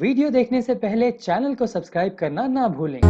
Video देखने से पहले चैनल को सब्सक्राइब करना ना भूलें।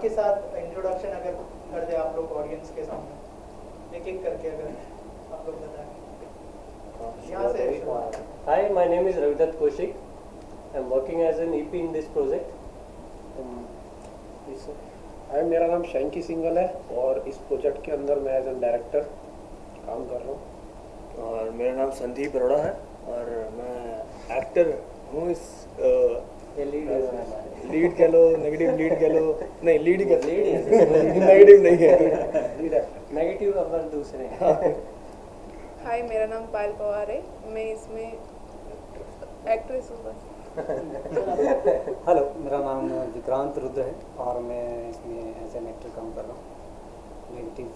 के साथ इंट्रोडक्शन अगर कर दे आप लोग ऑडियंस के सामने एक एक करके अगर आप लोग बताएं यहाँ से। Hi, my name is Ravidat Kaushik. I'm working as an EP in this project. हाय, मेरा नाम शैंकी सिंगल है और इस प्रोजेक्ट के अंदर मैं एज एन डायरेक्टर काम कर रहा हूँ। और मेरा नाम संदीप अरोड़ा है और मैं एक्टर हूँ। इस लीड कह लो, नेगेटिव लीड कह लो, नहीं लीड कह नेगेटिव नहीं है, नेगेटिव अगर दूसरे। हाय, मेरा नाम पायल पवार है। मैं इसमें एक्ट्रेस हूँ बस। हेलो, मेरा नाम विक्रांत रुद्र है और मैं इसमें एज एन एक्टर काम कर रहा हूँ। Negative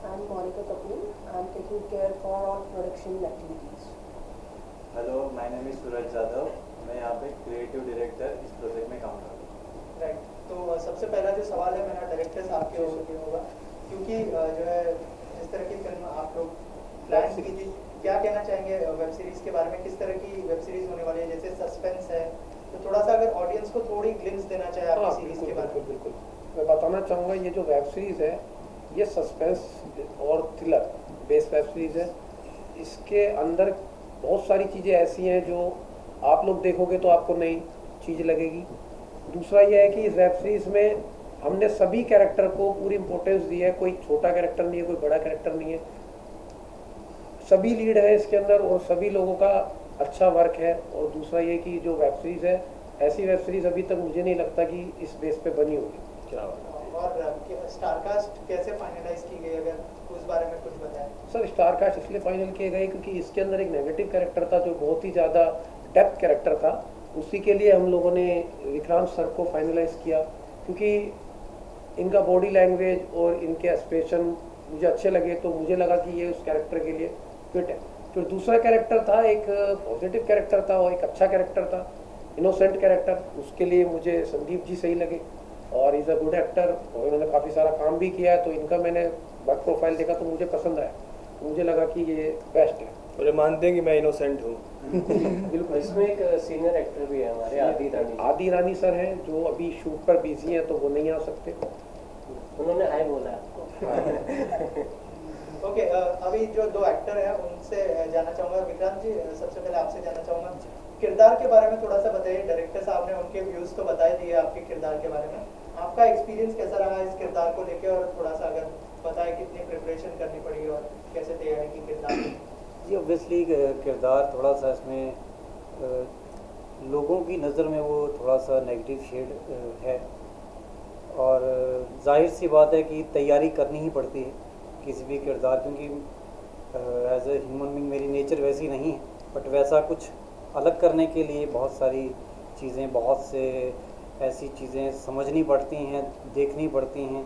I'm Monica Kapoor. I'm taking care for all production activities. Hello, my name is Suraj Jadhav. मैं यहाँ पे क्रिएटिव डायरेक्टर इस प्रोजेक्ट में काम कर रहा हूँ। राइट, तो सबसे पहला जो सवाल है मेरा डायरेक्टर साहब के होगा, क्योंकि जो है इस तरह की फिल्म आप लोग प्लान की थी, क्या कहना चाहेंगे वेब सीरीज के बारे में? किस तरह की वेब सीरीज होने वाली है? जैसे सस्पेंस है तो थोड़ा सा अगर ऑडियंस को थोड़ी ग्लिम्स देना चाहे आपकी सीरीज के बारे में। बिल्कुल, मैं बताना चाहूँगा ये जो वेब सीरीज है ये सस्पेंस और थ्रिलर बेस्ड वेब सीरीज है। इसके अंदर बहुत सारी चीज़ें ऐसी हैं जो आप लोग देखोगे तो आपको नई चीज़ लगेगी। दूसरा यह है कि इस वेब सीरीज़ में हमने सभी कैरेक्टर को पूरी इम्पोर्टेंस दी है। कोई छोटा कैरेक्टर नहीं है, कोई बड़ा कैरेक्टर नहीं है, सभी लीड है इसके अंदर और सभी लोगों का अच्छा वर्क है। और दूसरा ये कि जो वेब सीरीज़ है, ऐसी वेब सीरीज़ अभी तक मुझे नहीं लगता कि इस बेस पे बनी होगी। क्या और स्टारकास्ट कैसे फाइनलाइज की गई, अगर उस बारे में कुछ बताएं? सर, स्टारकास्ट इसलिए फाइनल किए गए क्योंकि इसके अंदर एक नेगेटिव कैरेक्टर था जो बहुत ही ज़्यादा डेप्थ कैरेक्टर था। उसी के लिए हम लोगों ने विक्रांत सर को फाइनलाइज किया क्योंकि इनका बॉडी लैंग्वेज और इनके एक्सप्रेशन मुझे अच्छे लगे, तो मुझे लगा कि ये उस कैरेक्टर के लिए फिट है। फिर दूसरा कैरेक्टर था, एक पॉजिटिव कैरेक्टर था और एक अच्छा कैरेक्टर था, इनोसेंट कैरेक्टर। उसके लिए मुझे संदीप जी सही लगे और इज़ अ गुड एक्टर और इन्होंने काफ़ी सारा काम भी किया है। तो इनका मैंने वर्क प्रोफाइल देखा तो मुझे पसंद आया, तो मुझे लगा कि ये बेस्ट है। और ये मानते हैं कि मैं इनोसेंट हूँ। बिल्कुल। इसमें एक सीनियर एक्टर भी है हमारे, आदि रानी सर हैं जो अभी शूट पर बिजी हैं तो वो नहीं आ सकते। उन्होंने हाय बोला आपको। ओके, अभी जो दो एक्टर हैं उनसे जानना चाहूँगा। विक्रांत जी, सबसे पहले आपसे जानना चाहूँगा, किरदार के बारे में थोड़ा सा बताइए। डायरेक्टर साहब ने उनके व्यूज़ तो बता दिए आपके किरदार के बारे में, आपका एक्सपीरियंस कैसा रहा इस किरदार को लेके, और थोड़ा सा अगर बताएं कितनी प्रिपरेशन करनी पड़ी और कैसे तैयारी की किरदार की? जी, ऑब्वियसली किरदार थोड़ा सा इसमें लोगों की नज़र में वो थोड़ा सा नेगेटिव शेड है और जाहिर सी बात है कि तैयारी करनी ही पड़ती है किसी भी किरदार, क्योंकि एज ए ह्यूमन बीइंग मेरी नेचर वैसी नहीं है, बट वैसा कुछ अलग करने के लिए बहुत सारी चीज़ें, बहुत से ऐसी चीज़ें समझनी पड़ती हैं, देखनी पड़ती हैं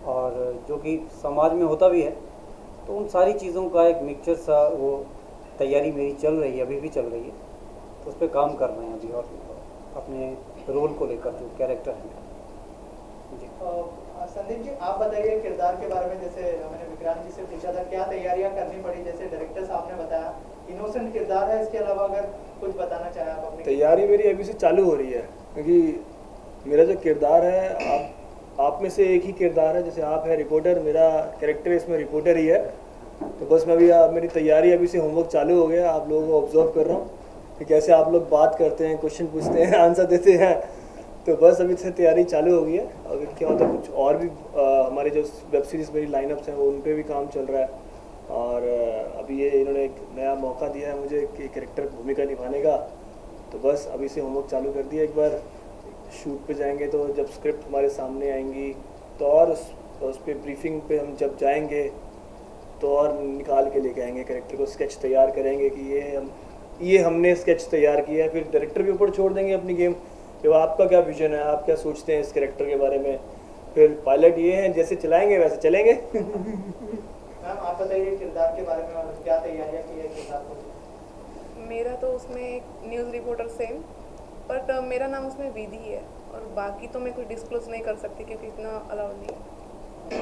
और जो कि समाज में होता भी है। तो उन सारी चीज़ों का एक मिक्सचर सा वो तैयारी मेरी चल रही है, अभी भी चल रही है, तो उस पर काम कर रहे हैं अभी। और अपने रोल को लेकर जो कैरेक्टर है। जी संदीप जी, आप बताइए किरदार के बारे में। जैसे मैंने विक्रांत जी से पूछा था क्या तैयारियां करनी पड़ी, जैसे डायरेक्टर साहब ने बताया इनोसेंट किरदार है, इसके अलावा अगर कुछ बताना चाहें आप अपनी। तैयारी मेरी अभी से चालू हो रही है, क्योंकि मेरा जो किरदार है आप में से एक ही किरदार है। जैसे आप है रिपोर्टर, मेरा कैरेक्टर इसमें रिपोर्टर ही है। तो बस मैं अभी मेरी तैयारी अभी से होमवर्क चालू हो गया, आप लोगों को ऑब्जर्व कर रहा हूँ कि कैसे आप लोग बात करते हैं, क्वेश्चन पूछते हैं, आंसर देते हैं। तो बस अभी से तैयारी चालू हो गई है। अगर क्या होता है कुछ और भी हमारे जो वेब सीरीज़ मेरी लाइनअप्स हैं वो उन पर भी काम चल रहा है। और अभी ये इन्होंने एक नया मौका दिया है मुझे कि कैरेक्टर भूमिका निभाने का। तो बस अभी से होमवर्क चालू कर दिया। एक बार शूट पे जाएंगे तो जब स्क्रिप्ट हमारे सामने आएंगी तो और उस पर ब्रीफिंग पे हम जब जाएंगे तो और निकाल के लेके आएंगे कैरेक्टर को, स्केच तैयार करेंगे कि ये हमने स्केच तैयार किया है। फिर डायरेक्टर के ऊपर छोड़ देंगे अपनी गेम कि आपका क्या विजन है, आप क्या सोचते हैं इस कैरेक्टर के बारे में। फिर पायलट ये है, जैसे चलाएंगे वैसे चलेंगे। मैम आप बताइए किरदार के बारे में और क्या तैयारियां की है किरदार को। मेरा तो उसमें एक न्यूज़ रिपोर्टर सेम, बट मेरा नाम उसमें विधि है और बाकी तो मैं कुछ डिस्क्लोज नहीं कर सकती क्योंकि इतना अलाउड नहीं है।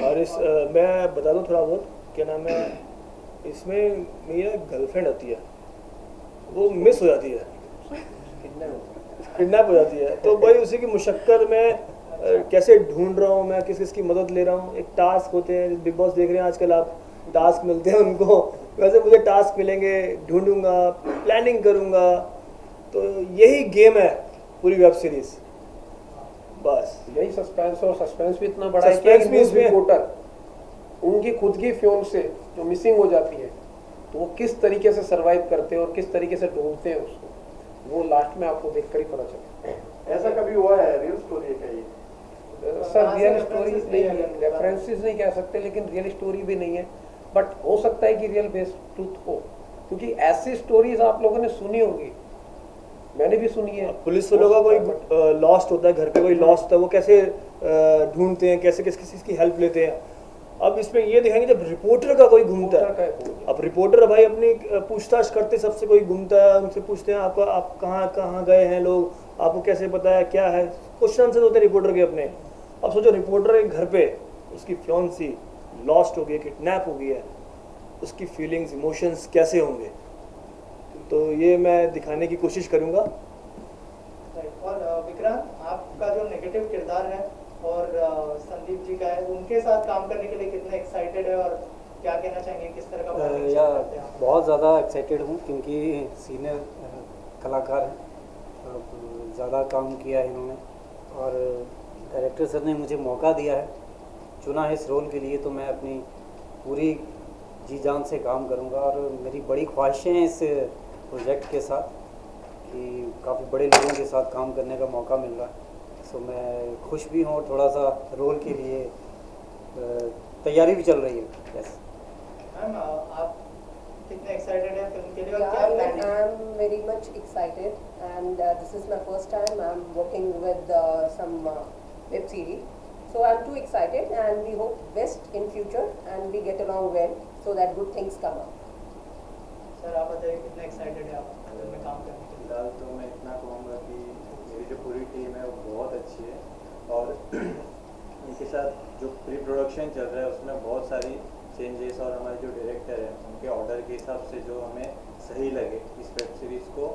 और मैं बता दूं थोड़ा बहुत, क्या नाम है, इसमें मेरी गर्लफ्रेंड आती है, वो मिस हो जाती है, किडनैप हो जाती है। तो भाई उसी की मुशक्कत में कैसे ढूंढ रहा हूँ मैं, किस किस की मदद ले रहा हूँ। एक टास्क होते हैं, बिग बॉस देख रहे हैं आजकल आप, टास्क मिलते हैं उनको, वैसे मुझे टास्क मिलेंगे, ढूंढूंगा, प्लानिंग करूंगा। तो यही गेम है पूरी वेब सीरीज, बस यही सस्पेंस। और सस्पेंस भी इतना बड़ा है Suspense कि भी इसमें- रिपोर्टर उनकी खुद की फिल्म से जो मिसिंग हो जाती है तो वो किस तरीके से सरवाइव करते हैं और किस तरीके से ढूंढते हैं उसको, वो लास्ट में आपको देखकर ही पता चलता ऐसा कभी हुआ है, रियल स्टोरी है क्या ये? है। सर रियल स्टोरी नहीं है, रेफरेंसेस नहीं कह सकते, लेकिन रियल स्टोरी भी नहीं है। बट हो सकता है कि रियल बेस्ड ट्रूथ हो, क्योंकि ऐसी स्टोरीज आप लोगों ने सुनी होगी, मैंने भी सुनी है। पुलिस वालों का कोई लॉस्ट होता है, घर पे कोई लॉस्ट होता है, वो कैसे ढूंढते हैं, कैसे किस किसी की हेल्प लेते हैं। अब इसमें ये दिखाएंगे जब रिपोर्टर का कोई घूमता है। अब रिपोर्टर भाई अपनी पूछताछ करते, सबसे कोई घूमता है, उनसे पूछते हैं आपका आप कहाँ कहाँ गए हैं लोग, आपको कैसे पता है, क्या है, क्वेश्चन आंसर होते हैं रिपोर्टर के अपने। अब सोचो रिपोर्टर के घर पे उसकी फियांसी लॉस्ट हो गई, किडनैप हो गई है, उसकी फीलिंग्स इमोशंस कैसे होंगे। तो ये मैं दिखाने की कोशिश करूँगा। और विक्रांत, आपका जो नेगेटिव किरदार है और संदीप जी का है, उनके साथ काम करने के लिए कितने एक्साइटेड है और क्या कहना चाहेंगे, किस तरह का performance या करते हैं आप? बहुत ज़्यादा एक्साइटेड हूँ क्योंकि सीनियर कलाकार हैं, ज़्यादा काम किया है इन्होंने और डायरेक्टर सर ने मुझे मौका दिया है, चुना है इस रोल के लिए। तो मैं अपनी पूरी जी जान से काम करूँगा और मेरी बड़ी ख्वाहिशें हैं इस प्रोजेक्ट के साथ कि काफ़ी बड़े लोगों के साथ काम करने का मौका मिल रहा है। सो मैं खुश भी हूँ और थोड़ा सा रोल के लिए तैयारी भी चल रही है। यस मैम आप कितने एक्साइटेड हैं फिल्म के लिए और Yeah, क्या even प्लानिंग है? I'm very much excited, and this is my first time I'm working with some web series. So I'm too excited, and we hope best in future, and we get along well, so that good things come up. Sir आप बताइए कितने excited है आप film में काम करने के लिए? फिलहाल तो मैं इतना कहूँगा कि मेरी जो पूरी टीम है वो बहुत अच्छी है और इनके साथ जो प्री प्रोडक्शन चल रहा है उसमें बहुत सारी चेंजेस और हमारे जो डायरेक्टर हैं उनके ऑर्डर के हिसाब से जो हमें सही लगे इस वेब सीरीज़ को,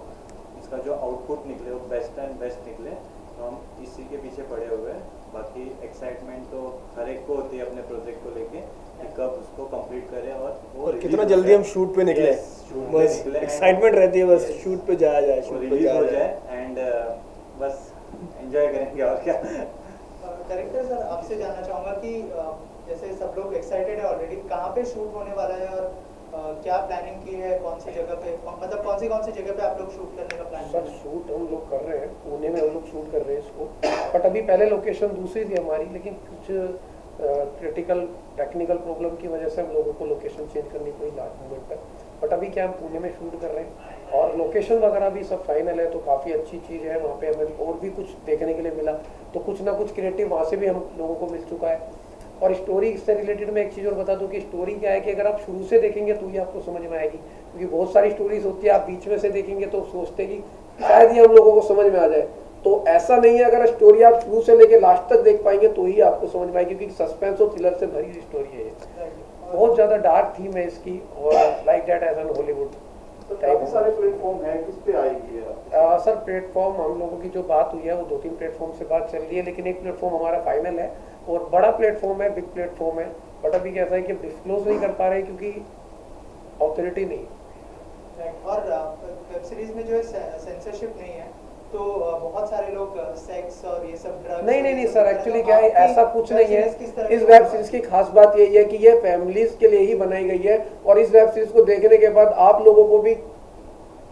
इसका जो आउटपुट निकले वो बेस्ट एंड बेस्ट निकले, तो हम इसी के पीछे पड़े हुए हैं। बाकी एक्साइटमेंट तो हर एक को होती है अपने प्रोजेक्ट को लेके कि कब उसको कंप्लीट करें और वो और release कितना हो जल्दी जाए। हम शूट पे निकले, Yes, shoot पे बस निकले and- एक्साइटमेंट रहती है, बस Yes. शूट पे जाया जाए, वो शूट पे रिलीज जाया हो जाए। जाए एंड बस एंजॉय करेंगे और क्या। डायरेक्टर सर आपसे जानना चाहूँगा कि जैसे सब लोग एक्साइटेड है ऑलरेडी, कहाँ पे शूट होने वाला है और क्या प्लानिंग की है, कौन सी जगह पे, मतलब कौन सी जगह पे आप लोग शूट करने का प्लान सर कर रहे हैं? शूट हम लोग कर रहे हैं, पुणे में हम लोग शूट कर रहे हैं इसको, बट अभी पहले लोकेशन दूसरी थी हमारी, लेकिन कुछ क्रिटिकल टेक्निकल प्रॉब्लम की वजह से हम लोगों को लोकेशन चेंज करनी पड़ी लास्ट मोमेंट पर। बट अभी क्या हम पुणे में शूट कर रहे हैं और लोकेशन वगैरह भी सब फाइनल है, तो काफ़ी अच्छी चीज़ है। वहाँ पे हमें और भी कुछ देखने के लिए मिला, तो कुछ ना कुछ क्रिएटिव वहाँ से भी हम लोगों को मिल चुका है। और स्टोरी से रिलेटेड मैं एक चीज़ और बता दूं कि स्टोरी क्या है कि अगर आप शुरू से देखेंगे तो ही आपको समझ में आएगी, क्योंकि बहुत सारी स्टोरीज होती है आप बीच में से देखेंगे तो सोचते कि शायद ये हम लोगों को समझ में आ जाए, तो ऐसा नहीं है, अगर स्टोरी आप शुरू से लेके लास्ट तक देख पाएंगे तो ही आपको समझ में आएगी, क्योंकि सस्पेंस और थ्रिलर से भरी हुई स्टोरी है ये। बहुत ज्यादा डार्क थीम है इसकी, और like that as an Hollywood काफी सारे प्लेटफॉर्म है, किस पे आएगी ये? सर प्लेटफॉर्म हम लोगों की जो बात हुई है वो 2-3 प्लेटफॉर्म से बात चल रही है, लेकिन एक प्लेटफॉर्म हमारा फाइनल है और बड़ा प्लेटफॉर्म है, बिग प्लेटफॉर्म है, बट अभी कैसा है कि डिस्क्लोज नहीं कर पा रहे क्योंकि ऑथोरिटी नहीं। और वेब सीरीज में जो है सेंसरशिप नहीं है, तो बहुत सारे लोग सेक्स और ये सब ड्रग्स नहीं सर, एक्चुअली क्या है, ऐसा कुछ नहीं है। इस वेब सीरीज की खास बात यही है कि ये फैमिलीज के लिए ही बनाई गई है, और इस वेब सीरीज को देखने के बाद आप लोगों को भी,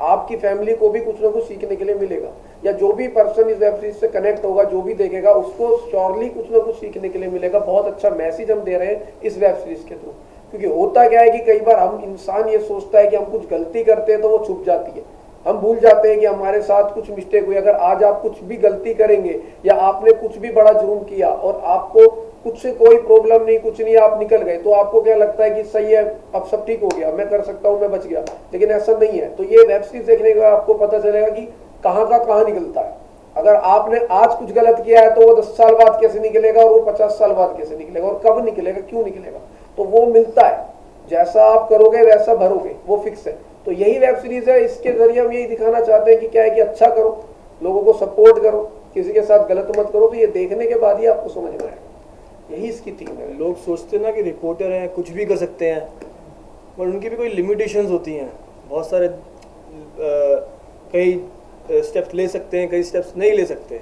आपकी फैमिली को भी कुछ ना कुछ सीखने के लिए मिलेगा, या जो भी पर्सन इस वेब सीरीज से कनेक्ट होगा, जो भी देखेगा उसको श्योरली कुछ ना कुछ सीखने के लिए मिलेगा। बहुत अच्छा मैसेज हम दे रहे हैं इस वेब सीरीज के थ्रू, क्योंकि होता क्या है कि कई बार हम इंसान ये सोचता है कि हम कुछ गलती करते हैं तो वो छुप जाती है, हम भूल जाते हैं कि हमारे साथ कुछ मिस्टेक हुई। अगर आज आप कुछ भी गलती करेंगे या आपने कुछ भी बड़ा जुर्म किया और आपको कुछ से कोई प्रॉब्लम नहीं, कुछ नहीं, आप निकल गए, तो आपको क्या लगता है कि सही है, अब सब ठीक हो गया, मैं कर सकता हूँ, मैं बच गया, लेकिन ऐसा नहीं है। तो ये वेब सीरीज देखने के बाद आपको पता चलेगा कि कहाँ का कहाँ निकलता है। अगर आपने आज कुछ गलत किया है तो वो 10 साल बाद कैसे निकलेगा, और वो 50 साल बाद कैसे निकलेगा, और कब निकलेगा, क्यों निकलेगा, तो वो मिलता है। जैसा आप करोगे वैसा भरोगे, वो फिक्स है। तो यही वेब सीरीज है, इसके जरिए हम यही दिखाना चाहते हैं कि क्या है कि अच्छा करो, लोगों को सपोर्ट करो, किसी के साथ गलत मत करो। तो ये देखने के बाद ही आपको समझ में आएगा, यही इसकी थीम है। लोग सोचते हैं ना कि रिपोर्टर हैं, कुछ भी कर सकते हैं, पर उनकी भी कोई लिमिटेशंस होती हैं। बहुत सारे कई स्टेप्स ले सकते हैं, कई स्टेप्स नहीं ले सकते।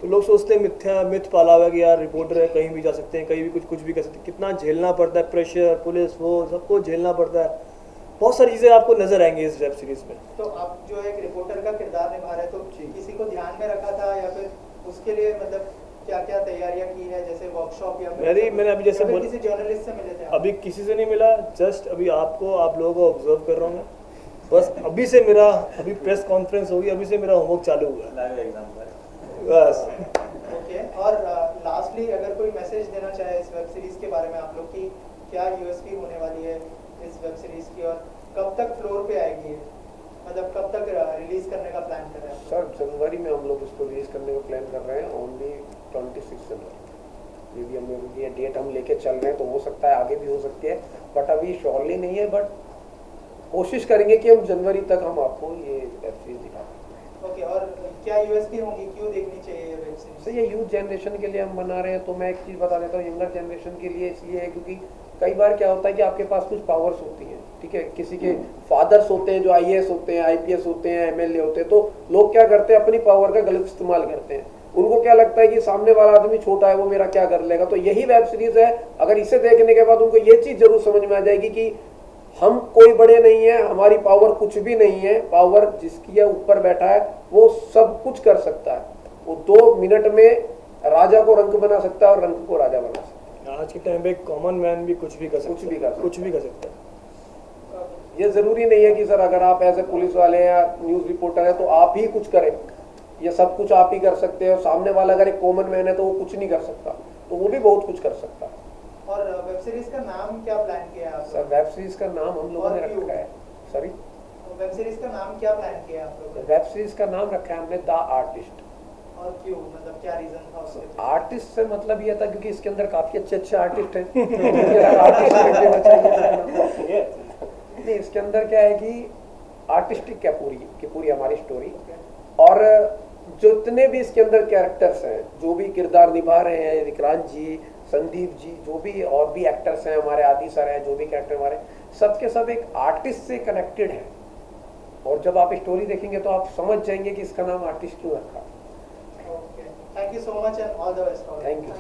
तो लोग सोचते हैं, मिथ पाला हुआ है कि यार रिपोर्टर है, कहीं भी जा सकते हैं, कहीं भी कुछ भी कर सकते हैं। कितना झेलना पड़ता है, प्रेशर, पुलिस, वो सबको झेलना पड़ता है। बहुत सारी चीज़ें आपको नजर आएंगी इस वेब सीरीज में। तो आप जो एक रिपोर्टर का किरदार निभा रहे हैं, तो किसी को ध्यान में रखा था या फिर उसके लिए मतलब क्या क्या तैयारियां की है, जैसे वर्कशॉप या मैंने अभी जैसे किसी जर्नलिस्ट से मिले थे? अभी किसी से नहीं मिला, जस्ट अभी आप लोगों को ऑब्जर्व कर रहा हूँ मैं। बस अभी से मेरा प्रेस कॉन्फ्रेंस होगी, अभी से मेरा होमवर्क चालू हुआ है, लाइव एग्जाम बस। ओके, और लास्टली अगर कोई मैसेज देना चाहे इस वेब सीरीज के बारे में आप लोग की, क्या यूएसपी होने वाली है इस वेब सीरीज की, और कब तक फ्लोर पे आएगी, मतलब कब तक रिलीज करने का प्लान कर रहे हैं? सर जनवरी में हम लोग इसको रिलीज करने का प्लान कर रहे हैं, ओनली 26 जनवरी। ये भी हम लोग ये डेट हम लेके चल रहे हैं, तो हो सकता है आगे भी हो सकती है, बट अभी श्योरली नहीं है, बट कोशिश करेंगे कि हम जनवरी तक हम आपको ये वेब सीरीज दिखाएं। ओके, और क्या यूएसपी होंगी, क्यों देखनी चाहिए ये वेब सीरीज? सर ये यूथ जनरेशन के लिए हम बना रहे हैं, तो मैं एक चीज़ बता देता हूँ, यंगर जनरेशन के लिए इसलिए है क्योंकि कई बार क्या होता है कि आपके पास कुछ पावर्स होती हैं, ठीक है, किसी के फादर्स होते हैं जो आईएएस होते हैं, आईपीएस होते हैं, एमएलए होते हैं, तो लोग क्या करते हैं, अपनी पावर का गलत इस्तेमाल करते हैं। उनको क्या लगता है कि सामने वाला आदमी छोटा है, वो मेरा क्या कर लेगा। तो यही वेब सीरीज है, अगर इसे देखने के बाद उनको ये चीज़ जरूर समझ में आ जाएगी कि हम कोई बड़े नहीं है, हमारी पावर कुछ भी नहीं है, पावर जिसकी है ऊपर बैठा है वो सब कुछ कर सकता है। वो 2 मिनट में राजा को रंक बना सकता है और रंक को राजा बना सकता है। आज के टाइम पे कॉमन मैन भी कुछ भी कर सकता है, कुछ भी कर सकता है। ये जरूरी नहीं है कि सर अगर आप एज ए पुलिस वाले या न्यूज रिपोर्टर है तो आप ही कुछ करें, ये सब कुछ आप ही कर सकते हैं। सामने वाला अगर एक कॉमन मैन है तो वो कुछ नहीं कर सकता, तो वो भी बहुत कुछ कर सकता है। और वेब सीरीज का नाम क्या प्लान किया है आप? सर वेब सीरीज का नाम हम लोगों ने रखा है, सॉरी वेब सीरीज का नाम क्या प्लान किया है आप लोगों ने? वेब सीरीज का नाम रखा है हमने द आर्टिस्ट। और क्यों, मतलब क्या रीजन था उसके? आर्टिस्ट से मतलब ये था क्योंकि इसके अंदर काफी अच्छे आर्टिस्ट हैं। नहीं, इसके अंदर क्या है कि आर्टिस्टिक क्या पूरी हमारी स्टोरी, और जितने भी इसके अंदर कैरेक्टर्स हैं, जो भी किरदार निभा रहे हैं, विक्रांत जी, संदीप जी, जो भी और भी एक्टर्स हैं हमारे, आदि सर हैं, जो भी कैरेक्टर हमारे, सबके सब एक आर्टिस्ट से कनेक्टेड है। और जब आप स्टोरी देखेंगे तो आप समझ जाएंगे कि इसका नाम आर्टिस्ट क्यों रखा। Okay, thank you so much and all the best. Thank you.